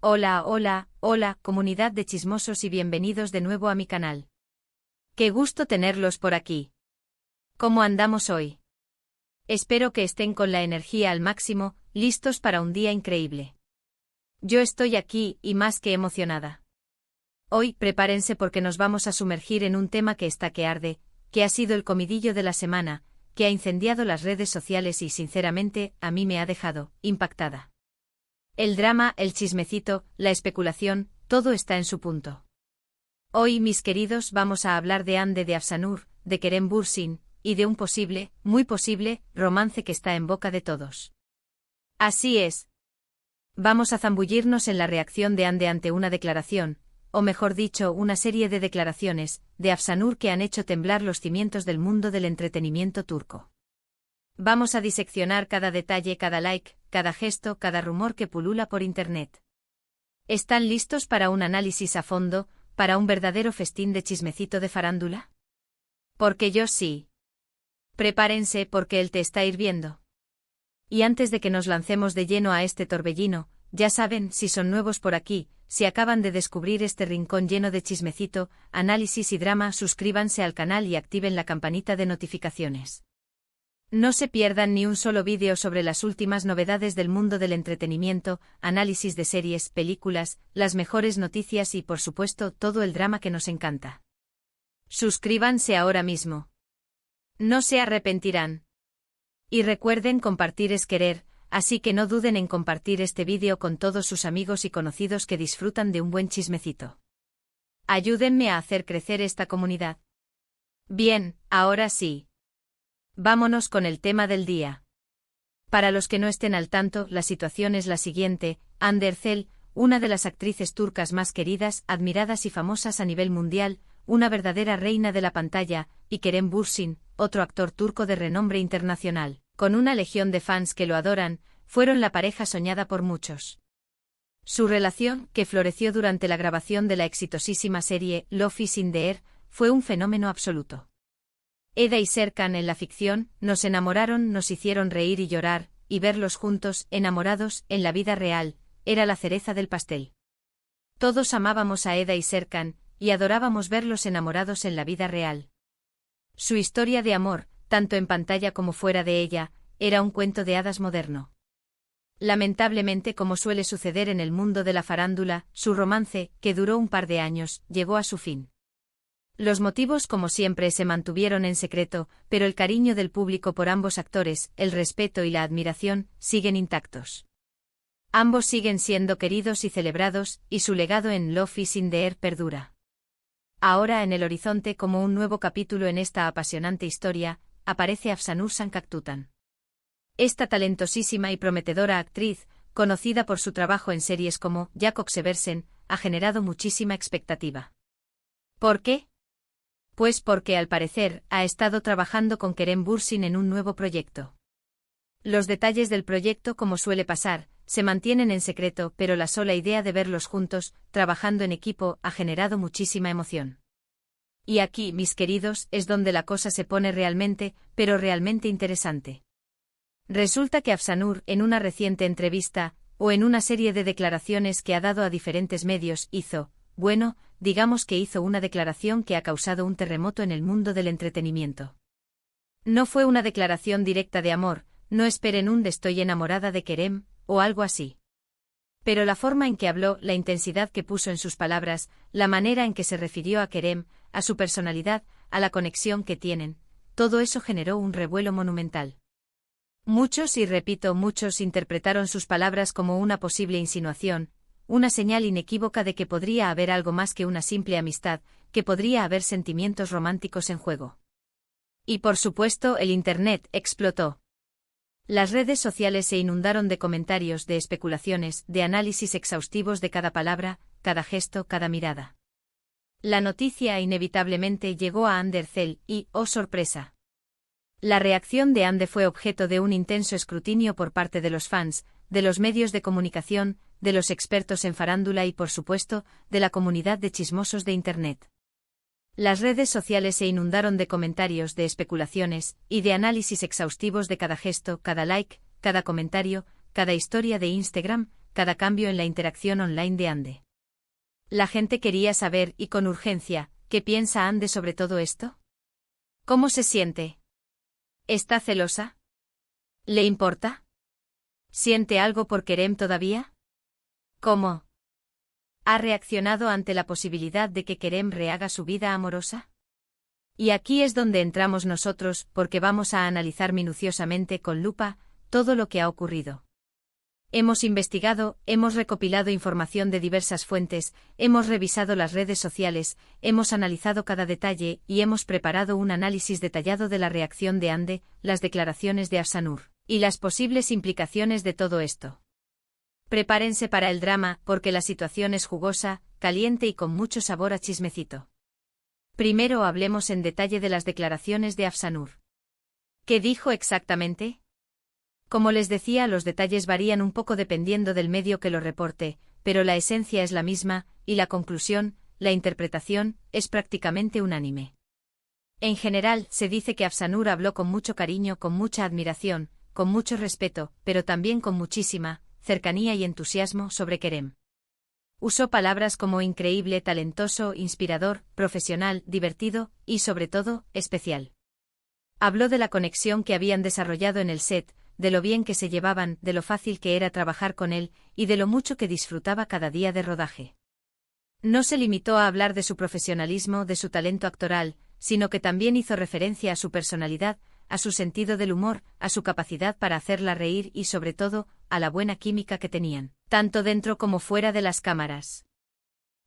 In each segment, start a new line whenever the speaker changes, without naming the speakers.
Hola, hola, hola, comunidad de chismosos y bienvenidos de nuevo a mi canal. Qué gusto tenerlos por aquí. ¿Cómo andamos hoy? Espero que estén con la energía al máximo, listos para un día increíble. Yo estoy aquí y más que emocionada. Hoy prepárense porque nos vamos a sumergir en un tema que está que arde, que ha sido el comidillo de la semana, que ha incendiado las redes sociales y sinceramente a mí me ha dejado impactada. El drama, el chismecito, la especulación, todo está en su punto. Hoy, mis queridos, vamos a hablar de Hande de Afsanur, de Kerem Bürsin, y de un posible, muy posible, romance que está en boca de todos. Así es. Vamos a zambullirnos en la reacción de Hande ante una declaración, o mejor dicho, una serie de declaraciones, de Afsanur que han hecho temblar los cimientos del mundo del entretenimiento turco. Vamos a diseccionar cada detalle, cada like, cada gesto, cada rumor que pulula por internet. ¿Están listos para un análisis a fondo, para un verdadero festín de chismecito de farándula? Porque yo sí. Prepárense porque el té está hirviendo. Y antes de que nos lancemos de lleno a este torbellino, ya saben, si son nuevos por aquí, si acaban de descubrir este rincón lleno de chismecito, análisis y drama, suscríbanse al canal y activen la campanita de notificaciones. No se pierdan ni un solo vídeo sobre las últimas novedades del mundo del entretenimiento, análisis de series, películas, las mejores noticias y por supuesto todo el drama que nos encanta. Suscríbanse ahora mismo. No se arrepentirán. Y recuerden, compartir es querer, así que no duden en compartir este vídeo con todos sus amigos y conocidos que disfrutan de un buen chismecito. Ayúdenme a hacer crecer esta comunidad. Bien, ahora sí. Vámonos con el tema del día. Para los que no estén al tanto, la situación es la siguiente: Hande Erçel, una de las actrices turcas más queridas, admiradas y famosas a nivel mundial, una verdadera reina de la pantalla, y Kerem Bürsin, otro actor turco de renombre internacional, con una legión de fans que lo adoran, fueron la pareja soñada por muchos. Su relación, que floreció durante la grabación de la exitosísima serie Love is in the Air, fue un fenómeno absoluto. Eda y Serkan en la ficción, nos enamoraron, nos hicieron reír y llorar, y verlos juntos, enamorados, en la vida real, era la cereza del pastel. Todos amábamos a Eda y Serkan, y adorábamos verlos enamorados en la vida real. Su historia de amor, tanto en pantalla como fuera de ella, era un cuento de hadas moderno. Lamentablemente, como suele suceder en el mundo de la farándula, su romance, que duró un par de años, llegó a su fin. Los motivos, como siempre, se mantuvieron en secreto, pero el cariño del público por ambos actores, el respeto y la admiración, siguen intactos. Ambos siguen siendo queridos y celebrados, y su legado en Love is in the Air perdura. Ahora en el horizonte, como un nuevo capítulo en esta apasionante historia, aparece Afsanur Sancaktutan. Esta talentosísima y prometedora actriz, conocida por su trabajo en series como Jakob Seversen, ha generado muchísima expectativa. ¿Por qué? Pues porque al parecer ha estado trabajando con Kerem Bürsin en un nuevo proyecto. Los detalles del proyecto, como suele pasar, se mantienen en secreto, pero la sola idea de verlos juntos, trabajando en equipo, ha generado muchísima emoción. Y aquí, mis queridos, es donde la cosa se pone realmente, pero realmente interesante. Resulta que Afsanur, en una reciente entrevista, o en una serie de declaraciones que ha dado a diferentes medios, digamos que hizo una declaración que ha causado un terremoto en el mundo del entretenimiento. No fue una declaración directa de amor, no esperen un "estoy enamorada de Kerem", o algo así. Pero la forma en que habló, la intensidad que puso en sus palabras, la manera en que se refirió a Kerem, a su personalidad, a la conexión que tienen, todo eso generó un revuelo monumental. Muchos, y repito muchos, interpretaron sus palabras como una posible insinuación, una señal inequívoca de que podría haber algo más que una simple amistad, que podría haber sentimientos románticos en juego. Y por supuesto, el Internet explotó. Las redes sociales se inundaron de comentarios, de especulaciones, de análisis exhaustivos de cada palabra, cada gesto, cada mirada. La noticia inevitablemente llegó a Hande Erçel y, ¡oh sorpresa! La reacción de Hande fue objeto de un intenso escrutinio por parte de los fans, de los medios de comunicación, de los expertos en farándula y, por supuesto, de la comunidad de chismosos de Internet. Las redes sociales se inundaron de comentarios, de especulaciones, y de análisis exhaustivos de cada gesto, cada like, cada comentario, cada historia de Instagram, cada cambio en la interacción online de Ande. La gente quería saber, y con urgencia, ¿qué piensa Ande sobre todo esto? ¿Cómo se siente? ¿Está celosa? ¿Le importa? ¿Siente algo por Kerem todavía? ¿Cómo ha reaccionado ante la posibilidad de que Kerem rehaga su vida amorosa? Y aquí es donde entramos nosotros, porque vamos a analizar minuciosamente con lupa todo lo que ha ocurrido. Hemos investigado, hemos recopilado información de diversas fuentes, hemos revisado las redes sociales, hemos analizado cada detalle y hemos preparado un análisis detallado de la reacción de Ande, las declaraciones de Afsanur, y las posibles implicaciones de todo esto. Prepárense para el drama, porque la situación es jugosa, caliente y con mucho sabor a chismecito. Primero hablemos en detalle de las declaraciones de Afsanur. ¿Qué dijo exactamente? Como les decía, los detalles varían un poco dependiendo del medio que lo reporte, pero la esencia es la misma, y la conclusión, la interpretación, es prácticamente unánime. En general, se dice que Afsanur habló con mucho cariño, con mucha admiración, con mucho respeto, pero también con muchísima cercanía y entusiasmo sobre Kerem. Usó palabras como increíble, talentoso, inspirador, profesional, divertido, y sobre todo, especial. Habló de la conexión que habían desarrollado en el set, de lo bien que se llevaban, de lo fácil que era trabajar con él, y de lo mucho que disfrutaba cada día de rodaje. No se limitó a hablar de su profesionalismo, de su talento actoral, sino que también hizo referencia a su personalidad, a su sentido del humor, a su capacidad para hacerla reír y sobre todo, a la buena química que tenían, tanto dentro como fuera de las cámaras.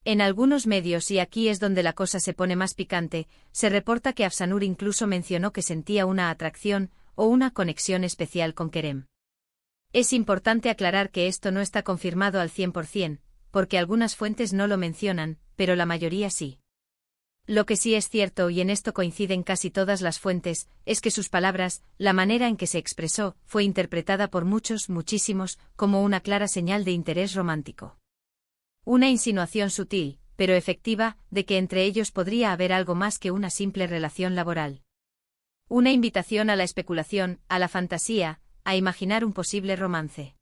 En algunos medios, y aquí es donde la cosa se pone más picante, se reporta que Afsanur incluso mencionó que sentía una atracción o una conexión especial con Kerem. Es importante aclarar que esto no está confirmado al 100%, porque algunas fuentes no lo mencionan, pero la mayoría sí. Lo que sí es cierto, y en esto coinciden casi todas las fuentes, es que sus palabras, la manera en que se expresó, fue interpretada por muchos, muchísimos, como una clara señal de interés romántico. Una insinuación sutil, pero efectiva, de que entre ellos podría haber algo más que una simple relación laboral. Una invitación a la especulación, a la fantasía, a imaginar un posible romance.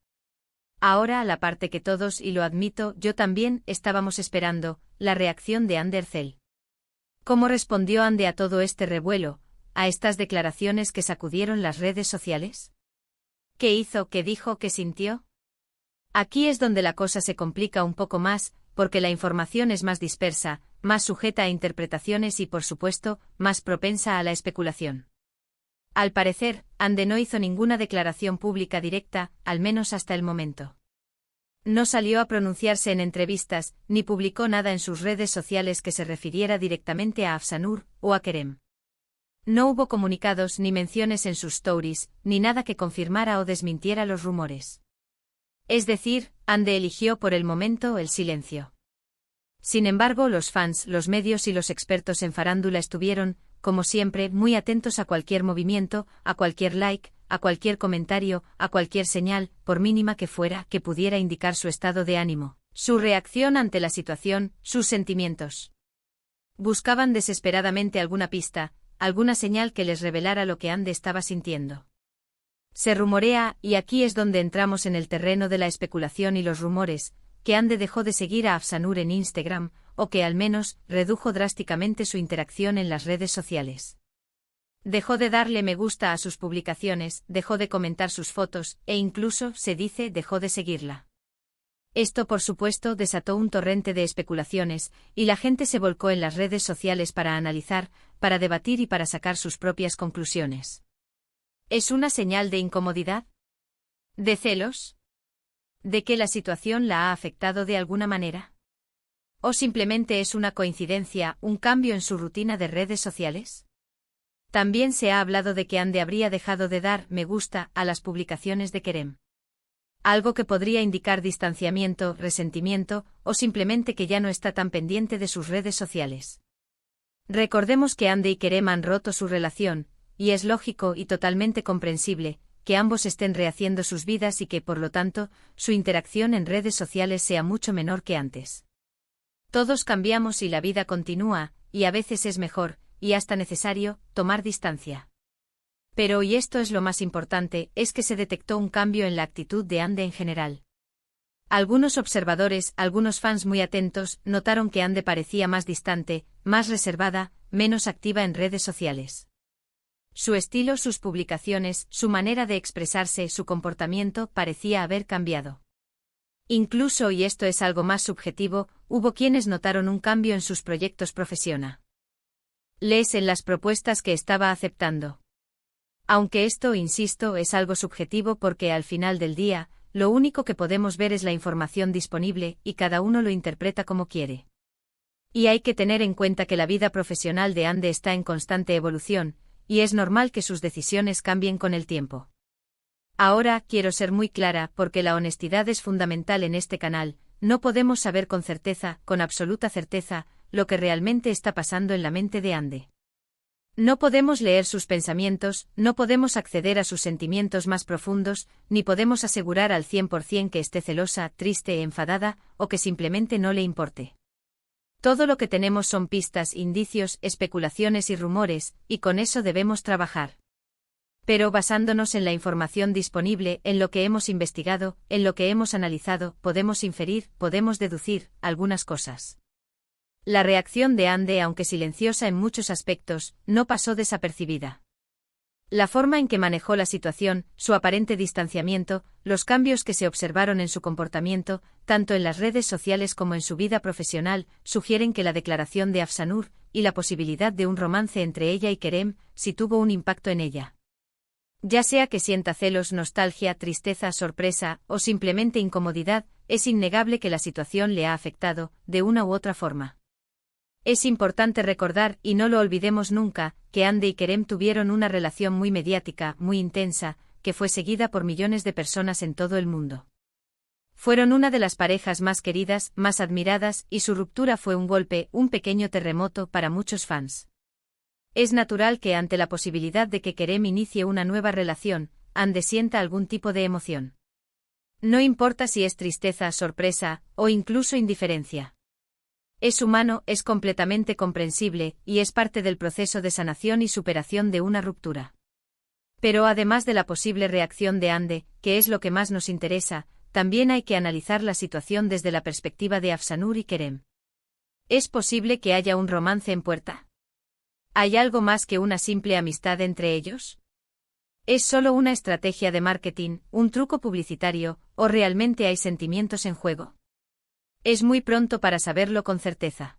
Ahora, la parte que todos, y lo admito, yo también, estábamos esperando, la reacción de Ande Erçel. ¿Cómo respondió Ande a todo este revuelo, a estas declaraciones que sacudieron las redes sociales? ¿Qué hizo, qué dijo, qué sintió? Aquí es donde la cosa se complica un poco más, porque la información es más dispersa, más sujeta a interpretaciones y, por supuesto, más propensa a la especulación. Al parecer, Ande no hizo ninguna declaración pública directa, al menos hasta el momento. No salió a pronunciarse en entrevistas, ni publicó nada en sus redes sociales que se refiriera directamente a Afsanur o a Kerem. No hubo comunicados ni menciones en sus stories, ni nada que confirmara o desmintiera los rumores. Es decir, Ande eligió por el momento el silencio. Sin embargo, los fans, los medios y los expertos en farándula estuvieron, como siempre, muy atentos a cualquier movimiento, a cualquier like, a cualquier comentario, a cualquier señal, por mínima que fuera, que pudiera indicar su estado de ánimo, su reacción ante la situación, sus sentimientos. Buscaban desesperadamente alguna pista, alguna señal que les revelara lo que Ande estaba sintiendo. Se rumorea, y aquí es donde entramos en el terreno de la especulación y los rumores, que Ande dejó de seguir a Afsanur en Instagram, o que al menos redujo drásticamente su interacción en las redes sociales. Dejó de darle me gusta a sus publicaciones, dejó de comentar sus fotos, e incluso, se dice, dejó de seguirla. Esto, por supuesto, desató un torrente de especulaciones, y la gente se volcó en las redes sociales para analizar, para debatir y para sacar sus propias conclusiones. ¿Es una señal de incomodidad? ¿De celos? ¿De que la situación la ha afectado de alguna manera? ¿O simplemente es una coincidencia, un cambio en su rutina de redes sociales? También se ha hablado de que Ande habría dejado de dar me gusta a las publicaciones de Kerem. Algo que podría indicar distanciamiento, resentimiento, o simplemente que ya no está tan pendiente de sus redes sociales. Recordemos que Ande y Kerem han roto su relación, y es lógico y totalmente comprensible que ambos estén rehaciendo sus vidas y que, por lo tanto, su interacción en redes sociales sea mucho menor que antes. Todos cambiamos y la vida continúa, y a veces es mejor, y hasta necesario, tomar distancia. Pero, y esto es lo más importante, es que se detectó un cambio en la actitud de Ande en general. Algunos observadores, algunos fans muy atentos, notaron que Ande parecía más distante, más reservada, menos activa en redes sociales. Su estilo, sus publicaciones, su manera de expresarse, su comportamiento parecía haber cambiado. Incluso, y esto es algo más subjetivo, hubo quienes notaron un cambio en sus proyectos profesionales. En las propuestas que estaba aceptando. Aunque esto, insisto, es algo subjetivo porque al final del día, lo único que podemos ver es la información disponible y cada uno lo interpreta como quiere. Y hay que tener en cuenta que la vida profesional de Ande está en constante evolución, y es normal que sus decisiones cambien con el tiempo. Ahora, quiero ser muy clara porque la honestidad es fundamental en este canal, no podemos saber con certeza, con absoluta certeza, lo que realmente está pasando en la mente de Ande. No podemos leer sus pensamientos, no podemos acceder a sus sentimientos más profundos, ni podemos asegurar al 100% que esté celosa, triste, enfadada, o que simplemente no le importe. Todo lo que tenemos son pistas, indicios, especulaciones y rumores, y con eso debemos trabajar. Pero basándonos en la información disponible, en lo que hemos investigado, en lo que hemos analizado, podemos inferir, podemos deducir, algunas cosas. La reacción de Ande, aunque silenciosa en muchos aspectos, no pasó desapercibida. La forma en que manejó la situación, su aparente distanciamiento, los cambios que se observaron en su comportamiento, tanto en las redes sociales como en su vida profesional, sugieren que la declaración de Afsanur, y la posibilidad de un romance entre ella y Kerem, sí tuvo un impacto en ella. Ya sea que sienta celos, nostalgia, tristeza, sorpresa, o simplemente incomodidad, es innegable que la situación le ha afectado, de una u otra forma. Es importante recordar, y no lo olvidemos nunca, que Ande y Kerem tuvieron una relación muy mediática, muy intensa, que fue seguida por millones de personas en todo el mundo. Fueron una de las parejas más queridas, más admiradas, y su ruptura fue un golpe, un pequeño terremoto para muchos fans. Es natural que ante la posibilidad de que Kerem inicie una nueva relación, Ande sienta algún tipo de emoción. No importa si es tristeza, sorpresa, o incluso indiferencia. Es humano, es completamente comprensible, y es parte del proceso de sanación y superación de una ruptura. Pero además de la posible reacción de Ande, que es lo que más nos interesa, también hay que analizar la situación desde la perspectiva de Afsanur y Kerem. ¿Es posible que haya un romance en puerta? ¿Hay algo más que una simple amistad entre ellos? ¿Es solo una estrategia de marketing, un truco publicitario, o realmente hay sentimientos en juego? Es muy pronto para saberlo con certeza.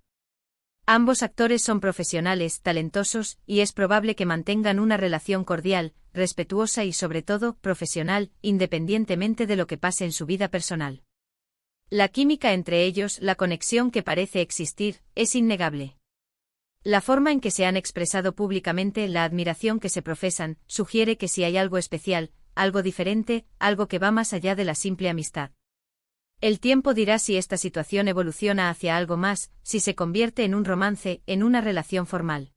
Ambos actores son profesionales, talentosos, y es probable que mantengan una relación cordial, respetuosa y sobre todo, profesional, independientemente de lo que pase en su vida personal. La química entre ellos, la conexión que parece existir, es innegable. La forma en que se han expresado públicamente, la admiración que se profesan, sugiere que si hay algo especial, algo diferente, algo que va más allá de la simple amistad. El tiempo dirá si esta situación evoluciona hacia algo más, si se convierte en un romance, en una relación formal.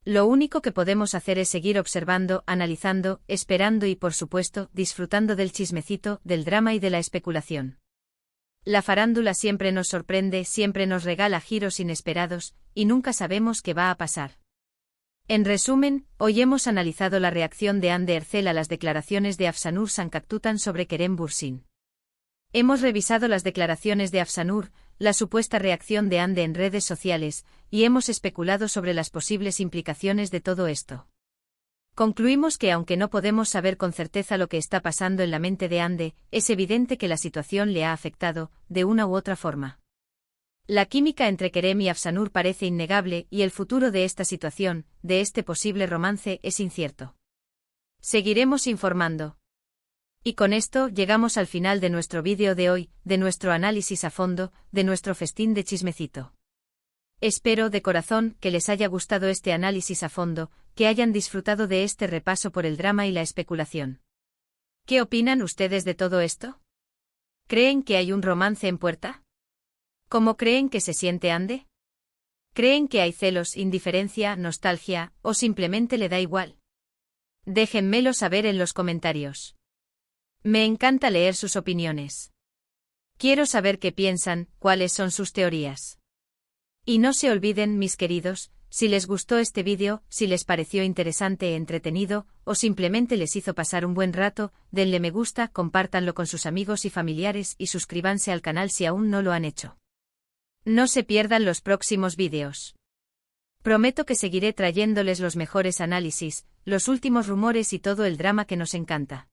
Lo único que podemos hacer es seguir observando, analizando, esperando y por supuesto, disfrutando del chismecito, del drama y de la especulación. La farándula siempre nos sorprende, siempre nos regala giros inesperados, y nunca sabemos qué va a pasar. En resumen, hoy hemos analizado la reacción de Ande Ercel a las declaraciones de Afsanur Sankaktutan sobre Kerem Bürsin. Hemos revisado las declaraciones de Afsanur, la supuesta reacción de Ande en redes sociales, y hemos especulado sobre las posibles implicaciones de todo esto. Concluimos que aunque no podemos saber con certeza lo que está pasando en la mente de Ande, es evidente que la situación le ha afectado, de una u otra forma. La química entre Kerem y Afsanur parece innegable y el futuro de esta situación, de este posible romance, es incierto. Seguiremos informando. Y con esto llegamos al final de nuestro vídeo de hoy, de nuestro análisis a fondo, de nuestro festín de chismecito. Espero de corazón que les haya gustado este análisis a fondo, que hayan disfrutado de este repaso por el drama y la especulación. ¿Qué opinan ustedes de todo esto? ¿Creen que hay un romance en puerta? ¿Cómo creen que se siente Ande? ¿Creen que hay celos, indiferencia, nostalgia, o simplemente le da igual? Déjenmelo saber en los comentarios. Me encanta leer sus opiniones. Quiero saber qué piensan, cuáles son sus teorías. Y no se olviden, mis queridos, Si les gustó este vídeo, si les pareció interesante e entretenido, o simplemente les hizo pasar un buen rato, denle me gusta, compártanlo con sus amigos y familiares y suscríbanse al canal si aún no lo han hecho. No se pierdan los próximos vídeos. Prometo que seguiré trayéndoles los mejores análisis, los últimos rumores y todo el drama que nos encanta.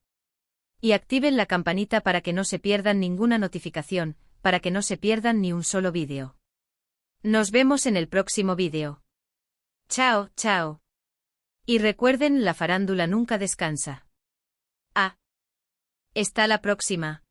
Y activen la campanita para que no se pierdan ninguna notificación, para que no se pierdan ni un solo vídeo. Nos vemos en el próximo vídeo. Chao, chao. Y recuerden, la farándula nunca descansa. Hasta la próxima.